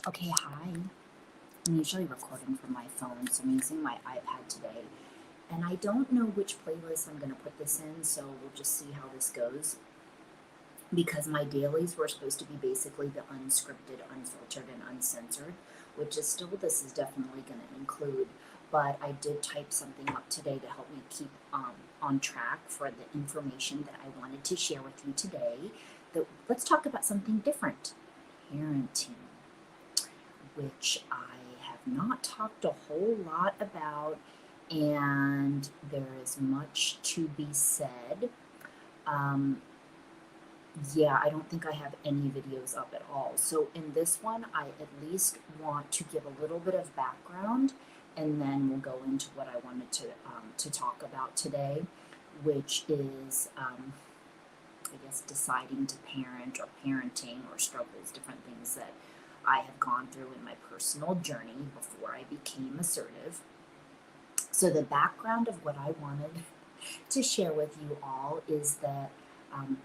Okay, hi. I'm usually recording from my phone, so I'm using my iPad today. And I don't know which playlist I'm going to put this in, so we'll just see how this goes. Because my dailies were supposed to be basically the unscripted, unfiltered, and uncensored, which is still, this is definitely going to include. But I did type something up today to help me keep on track for the information that I wanted to share with you today. Let's talk about something different, parenting, which I have not talked a whole lot about, and there is much to be said. Um, yeah, I don't think I have any videos up at all. So in this one, I at least want to give a little bit of background, and then we'll go into what I wanted to talk about today, which is I guess deciding to parent or parenting or struggles, different things that I have gone through in my personal journey before I became assertive. So, the background of what I wanted to share with you all is that, um,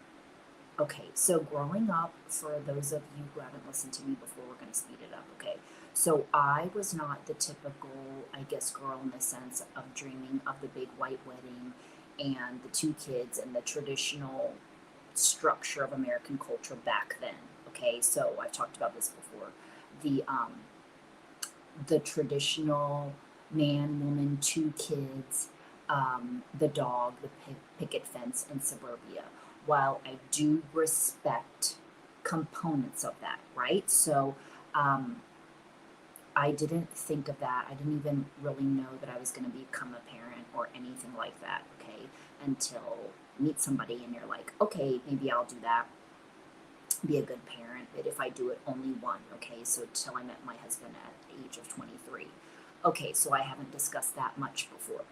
okay, so growing up, for those of you who haven't listened to me before, we're going to speed it up, okay? So, I was not the typical, I guess, girl in the sense of dreaming of the big white wedding and the two kids and the traditional structure of American culture back then. Okay, so I've talked about this before. The the traditional man, woman, two kids, the dog, the picket fence, and suburbia. While I do respect components of that, right? So um, I didn't think of that. I didn't even really know that I was going to become a parent or anything like that, okay? Until meet somebody and you're like, okay, maybe I'll do that, be a good parent, but if I do it, only one, okay? So till I met my husband at the age of 23. Okay, so I haven't discussed that much before.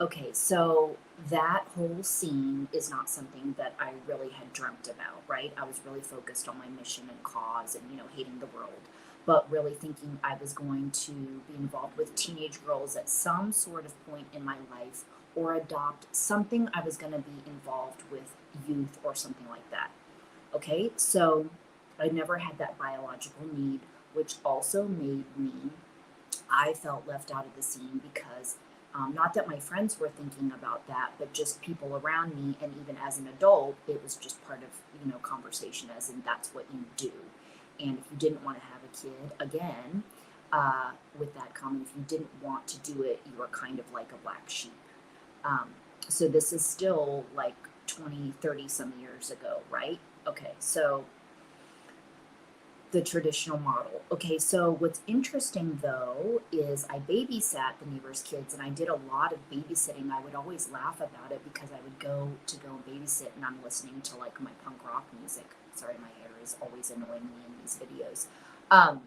Okay, so that whole scene is not something that I really had dreamt about, right? I was really focused on my mission and cause and, hating the world, but really thinking I was going to be involved with teenage girls at some sort of point in my life or adopt something. I was going to be involved with youth or something like that. Okay, so I never had that biological need, which also made me, I felt left out of the scene because not that my friends were thinking about that, but just people around me, and even as an adult, it was just part of conversation, as in that's what you do. And if you didn't want to have a kid, again, with that comment, if you didn't want to do it, you were kind of like a black sheep. Um, so this is still like 20, 30 some years ago, right? Okay, so the traditional model. Okay, so what's interesting though is I babysat the neighbors' kids, and I did a lot of babysitting. I would always laugh about it because I would go and babysit and I'm listening to like my punk rock music. Sorry, my hair is always annoying me in these videos. Um,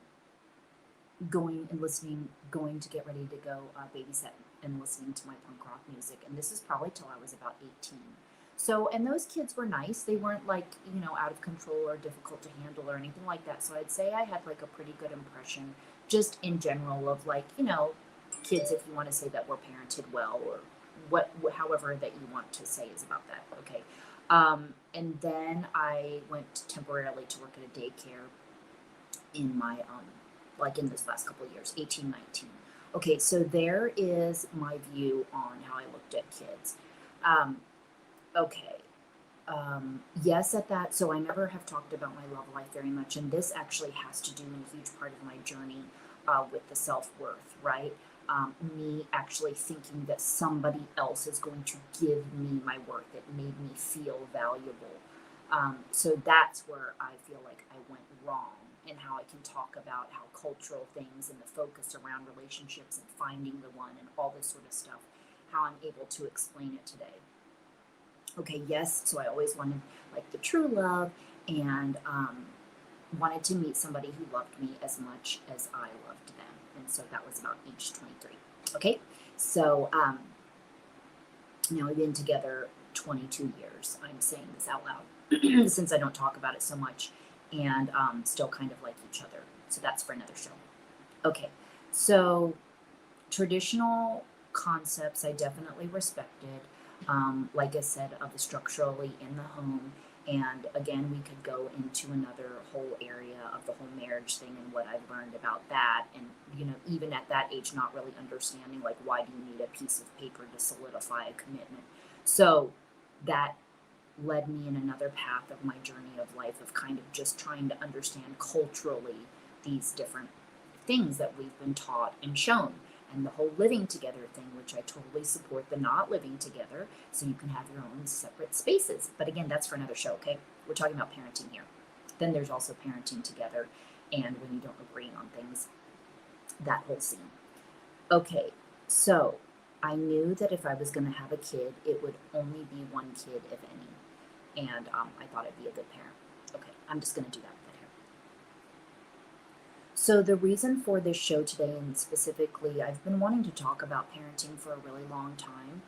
going to get ready to go babysit and listening to my punk rock music. And this is probably till I was about 18. So, and those kids were nice. They weren't like, out of control or difficult to handle or anything like that. So I'd say I had like a pretty good impression just in general of like, kids, if you want to say that were parented well or however that you want to say is about that. Okay. And then I went temporarily to work at a daycare in my like in this last couple of years, 18, 19. Okay, so there is my view on how I looked at kids. um, okay, yes, at that, so I never have talked about my love life very much, and this actually has to do in a huge part of my journey with the self-worth, right? Me actually thinking that somebody else is going to give me my worth. It made me feel valuable. So that's where I feel like I went wrong, and how I can talk about how cultural things and the focus around relationships and finding the one and all this sort of stuff, how I'm able to explain it today. Okay, yes, so I always wanted like the true love, and wanted to meet somebody who loved me as much as I loved them. And so that was about age 23. Okay, so now we've been together 22 years. I'm saying this out loud since I don't talk about it so much, and still kind of like each other. So that's for another show. Okay, so traditional concepts I definitely respected, like I said, of the structurally in the home And again, we could go into another whole area of the whole marriage thing and what I've learned about that. And, even at that age, not really understanding, like, why do you need a piece of paper to solidify a commitment? So that led me in another path of my journey of life of kind of just trying to understand culturally these different things that we've been taught and shown. And the whole living together thing, which I totally support, the not living together, so you can have your own separate spaces. But again, that's for another show, okay? We're talking about parenting here. Then there's also parenting together and when you don't agree on things, that whole scene. Okay, so I knew that if I was going to have a kid, it would only be one kid, if any. And I thought I'd be a good parent. Okay, I'm just going to do that with it here. So the reason for this show today, and specifically, I've been wanting to talk about parenting for a really long time,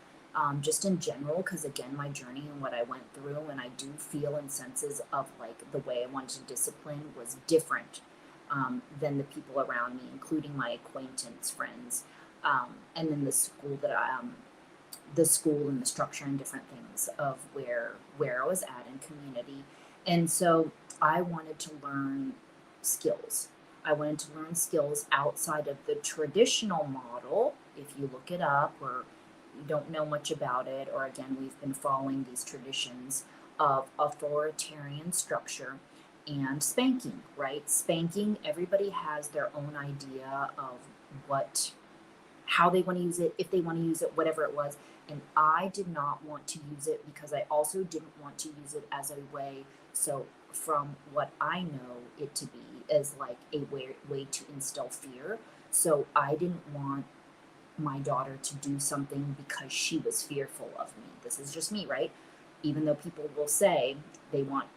just in general, because again, my journey and what I went through, and I do feel in senses of like the way I wanted to discipline was different than the people around me, including my acquaintance friends, and then the school and the structure and different things of where I was at in community. And so I wanted to learn skills. I wanted to learn skills outside of the traditional model. If you look it up or you don't know much about it, or again, we've been following these traditions of authoritarian structure and spanking, right? Spanking, everybody has their own idea of what how they want to use it, if they want to use it, whatever it was. And I did not want to use it because I also didn't want to use it as a way. So, from what I know it to be, as like a way to instill fear. So, I didn't want my daughter to do something because she was fearful of me. This is just me, right? Even though people will say they want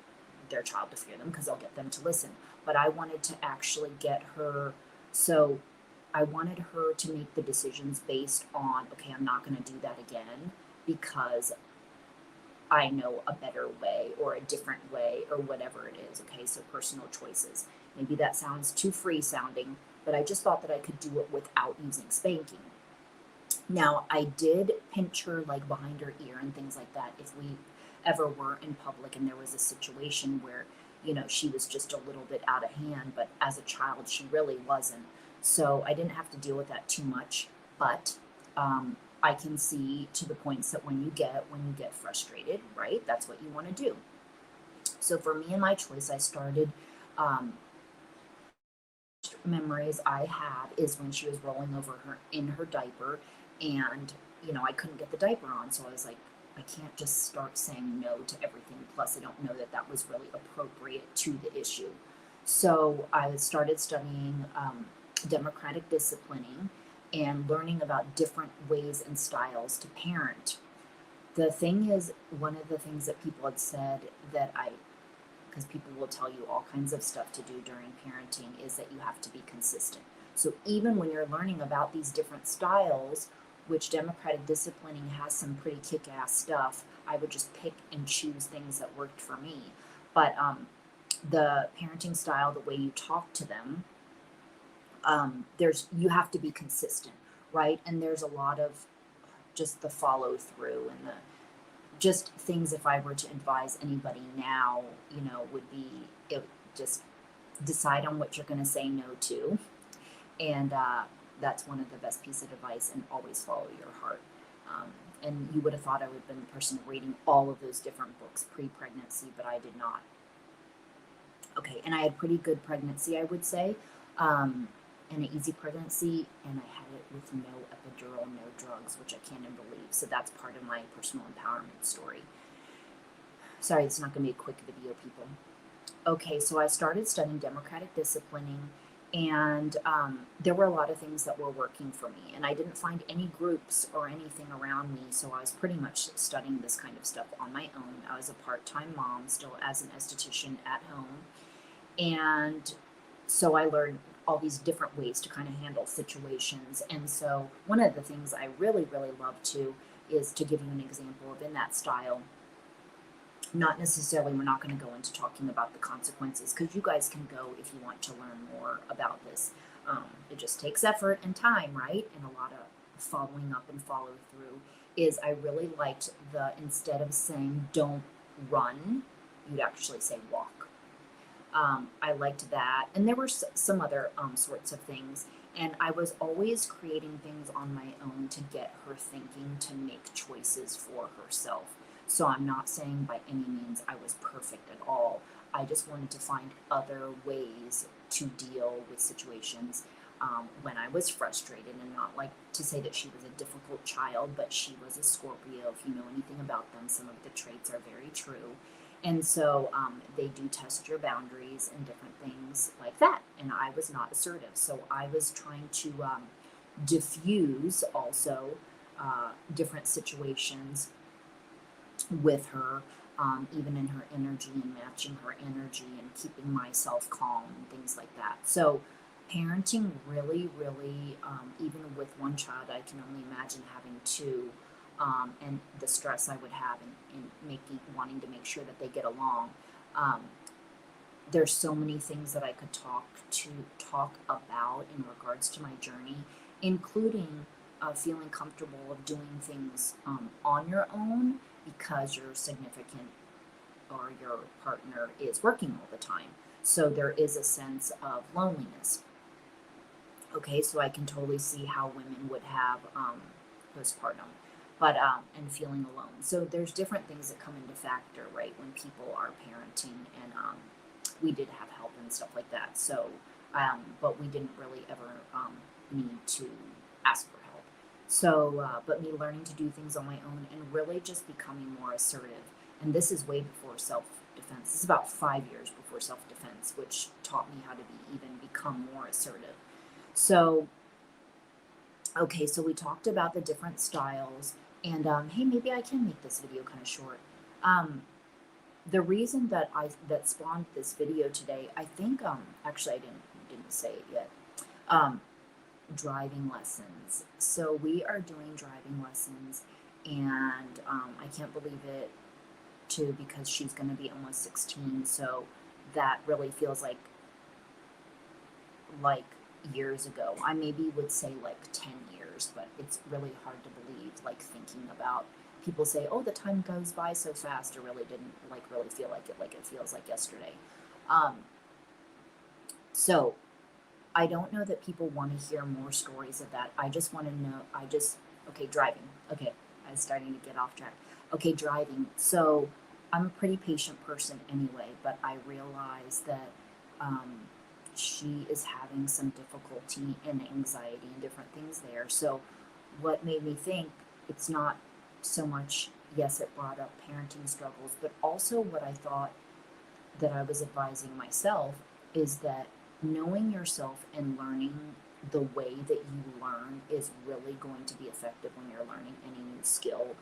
their child to fear them because they'll get them to listen. But I wanted to actually get her. So I wanted her to make the decisions based on, okay, I'm not going to do that again because I know a better way or a different way or whatever it is. Okay, so personal choices. Maybe that sounds too free sounding, but I just thought that I could do it without using spanking. Now, I did pinch her like behind her ear and things like that if we ever were in public and there was a situation where, she was just a little bit out of hand, but as a child, she really wasn't. So I didn't have to deal with that too much, but I can see to the points that when you get frustrated, right? That's what you want to do. So for me and my choice, I started memories I have is when she was rolling over her in her diaper and I couldn't get the diaper on, so I was like, I can't just start saying no to everything, plus I don't know that that was really appropriate to the issue. So I started studying democratic disciplining and learning about different ways and styles to parent. The thing is, one of the things that people had said that because people will tell you all kinds of stuff to do during parenting, is that you have to be consistent. So even when you're learning about these different styles, which democratic disciplining has some pretty kick-ass stuff, I would just pick and choose things that worked for me. But the parenting style, the way you talk to them, you have to be consistent, right? And there's a lot of just the follow through and the just things. If I were to advise anybody now, would be just decide on what you're going to say no to, and that's one of the best piece of advice. And always follow your heart. And you would have thought I would have been the person reading all of those different books pre-pregnancy, but I did not. Okay, and I had pretty good pregnancy, I would say, and an easy pregnancy, and I had it with no epidural, no drugs, which I can't even believe. So that's part of my personal empowerment story. Sorry, it's not going to be a quick video, people. Okay, so I started studying democratic disciplining, and there were a lot of things that were working for me, and I didn't find any groups or anything around me, so I was pretty much studying this kind of stuff on my own. I was a part-time mom, still as an esthetician at home, and so I learned all these different ways to kind of handle situations. And so one of the things I really, really love to is to give you an example of in that style. Not necessarily, we're not going to go into talking about the consequences because you guys can go if you want to learn more about this. It just takes effort and time, right? And a lot of following up and follow through. I really liked instead of saying don't run, you'd actually say walk. I liked that. And there were some other sorts of things. And I was always creating things on my own to get her thinking to make choices for herself. So I'm not saying by any means I was perfect at all. I just wanted to find other ways to deal with situations when I was frustrated, and not like to say that she was a difficult child, but she was a Scorpio. If you know anything about them, some of the traits are very true. And so they do test your boundaries and different things like that. And I was not assertive. So I was trying to diffuse also different situations with her, even in her energy and matching her energy and keeping myself calm and things like that. So parenting really, really, even with one child, I can only imagine having two, and the stress I would have in making, wanting to make sure that they get along. Um, there's so many things that I could talk about in regards to my journey, including feeling comfortable of doing things on your own because your significant or your partner is working all the time. So there is a sense of loneliness. Okay, so I can totally see how women would have postpartum, but and feeling alone. So there's different things that come into factor, right, when people are parenting, and we did have help and stuff like that. So, but we didn't really ever need to ask for help. So, but me learning to do things on my own and really just becoming more assertive. And this is way before self defense. This is about 5 years before self defense, which taught me how to even become more assertive. So, okay, so we talked about the different styles, and hey, maybe I can make this video kind of short. Um, the reason that that spawned this video today, I think, actually I didn't say it yet. Um, driving lessons. So we are doing driving lessons, and I can't believe it too, because she's going to be almost 16. So that really feels like years ago. I maybe would say like 10 years, but it's really hard to believe, like thinking about, people say, oh, the time goes by so fast. It really didn't really feel like it feels like yesterday. So I don't know that people want to hear more stories of that. I just want to know, okay, driving. Okay, I was starting to get off track. Okay, driving. So I'm a pretty patient person anyway, but I realize that she is having some difficulty and anxiety and different things there. So what made me think it's not so much, yes, it brought up parenting struggles, but also what I thought that I was advising myself is that knowing yourself and learning the way that you learn is really going to be effective when you're learning any new skill.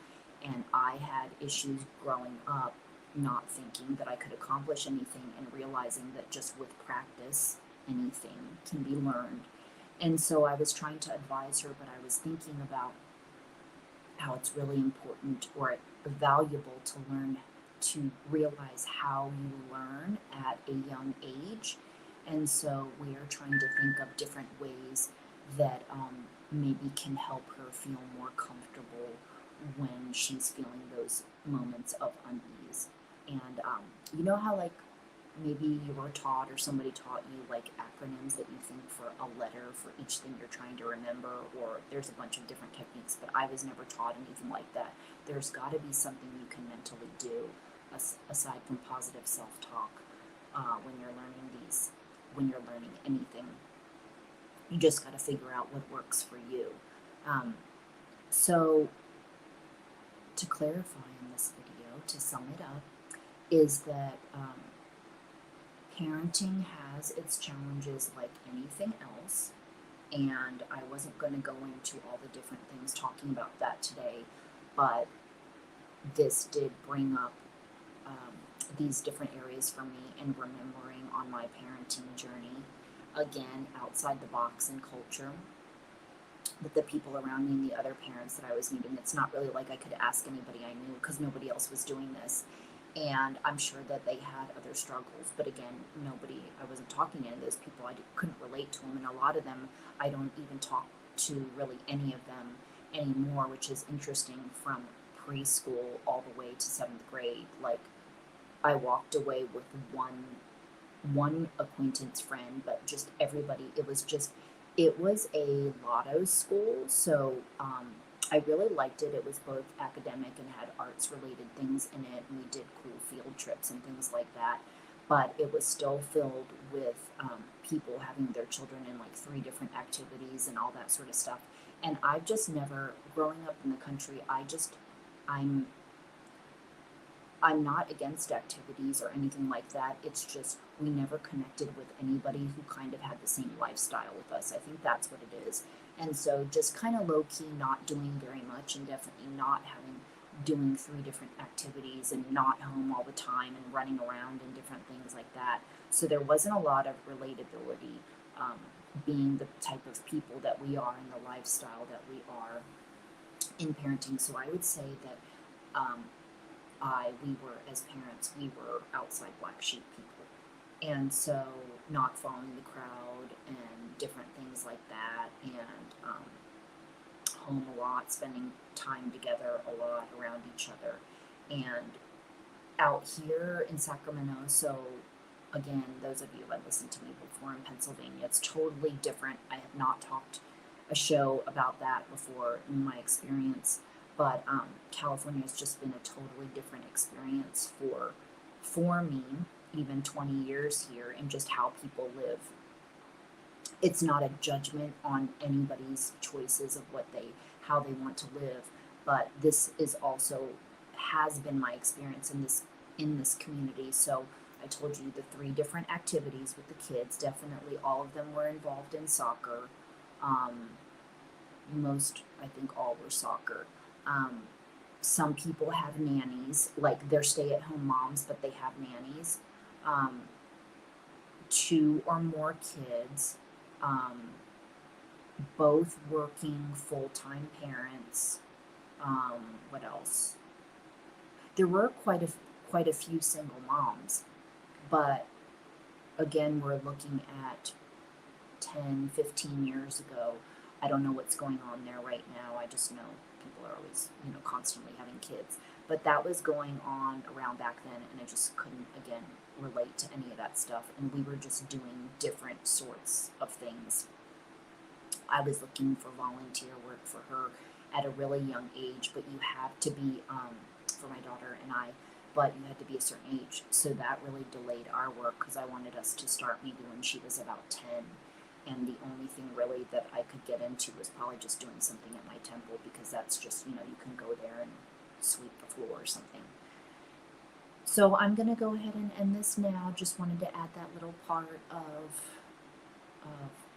And I had issues growing up not thinking that I could accomplish anything, and realizing that just with practice, anything can be learned. And so I was trying to advise her, but I was thinking about how it's really important or valuable to learn to realize how you learn at a young age. And so we are trying to think of different ways that maybe can help her feel more comfortable when she's feeling those moments of unease. And you know how like maybe you were taught or somebody taught you like acronyms that you think for a letter for each thing you're trying to remember, or there's a bunch of different techniques, but I was never taught anything like that. There's got to be something you can mentally do aside from positive self-talk when you're learning anything. You just got to figure out what works for you. So to clarify in this video, to sum it up, is that parenting has its challenges like anything else, and I wasn't going to go into all the different things talking about that today, but this did bring up these different areas for me, and remembering on my parenting journey, again, outside the box in culture, with the people around me and the other parents that I was meeting. It's not really like I could ask anybody I knew because nobody else was doing this. And I'm sure that they had other struggles, but again, I wasn't talking to any of those people. I couldn't relate to them, and a lot of them, I don't even talk to really any of them anymore, which is interesting, from preschool all the way to 7th grade. Like, I walked away with one acquaintance friend, but just everybody. It was a lotto school, so I really liked it. It was both academic and had arts related things in it, and we did cool field trips and things like that. But it was still filled with people having their children in like three different activities and all that sort of stuff. And I've just never, growing up in the country, I'm I'm not against activities or anything like that. It's just we never connected with anybody who kind of had the same lifestyle with us. I think that's what it is. And so just kind of low key not doing very much, and definitely not having doing three different activities and not home all the time and running around and different things like that. So there wasn't a lot of relatability, um, being the type of people that we are and the lifestyle that we are in parenting. So I would say that um, we were, as parents, we were outside black sheep people. And so not following the crowd and different things like that, and home a lot, spending time together a lot around each other. And out here in Sacramento, so again, those of you who have listened to me before in Pennsylvania, it's totally different. I have not talked a show about that before in my experience, but California has just been a totally different experience for me, even 20 years here, and just how people live. It's not a judgment on anybody's choices of how they want to live, but this is also has been my experience in this community. So I told you the three different activities with the kids. Definitely, all of them were involved in soccer. Um, Most, I think, all were soccer. Um, some people have nannies, like they're stay-at-home moms, but they have nannies. Um, Two or more kids. Um, Both working full-time parents. What else? There were quite a few single moms, but again, we're looking at 10, 15 years ago. I don't know what's going on there right now. I just know people are always, constantly having kids. But that was going on around back then, and I just couldn't, again, relate to any of that stuff. And we were just doing different sorts of things. I was looking for volunteer work for her at a really young age, but you had to be, for my daughter and I, but you had to be a certain age. So that really delayed our work because I wanted us to start maybe when she was about 10. And the only thing really that I could get into was probably just doing something at my temple, because that's just, you can go there and sweep the floor or something. So I'm going to go ahead and end this now. Just wanted to add that little part of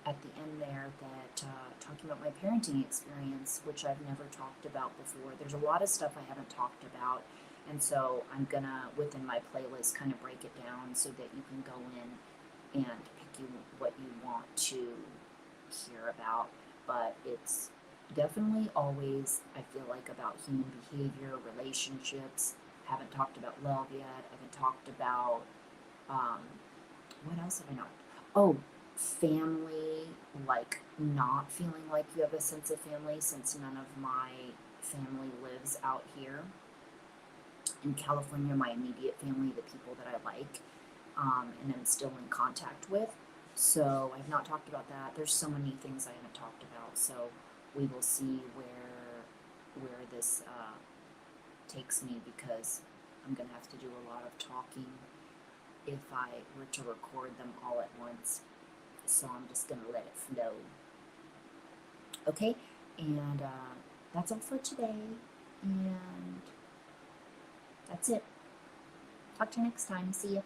at the end there, that talking about my parenting experience, which I've never talked about before. There's a lot of stuff I haven't talked about, and so I'm gonna, within my playlist, kind of break it down so that you can go in and pick what you want to hear about. But it's definitely always, I feel like, about human behavior, relationships. Haven't talked about love yet. I haven't talked about what else have I not? Oh, family, like not feeling like you have a sense of family, since none of my family lives out here in California. My immediate family, the people that I like, and I'm still in contact with. So I've not talked about that. There's so many things I haven't talked about. So we will see where this takes me, because I'm gonna have to do a lot of talking if I were to record them all at once. So I'm just gonna let it flow. Okay, and that's all for today, and that's it. Talk to you next time. See ya.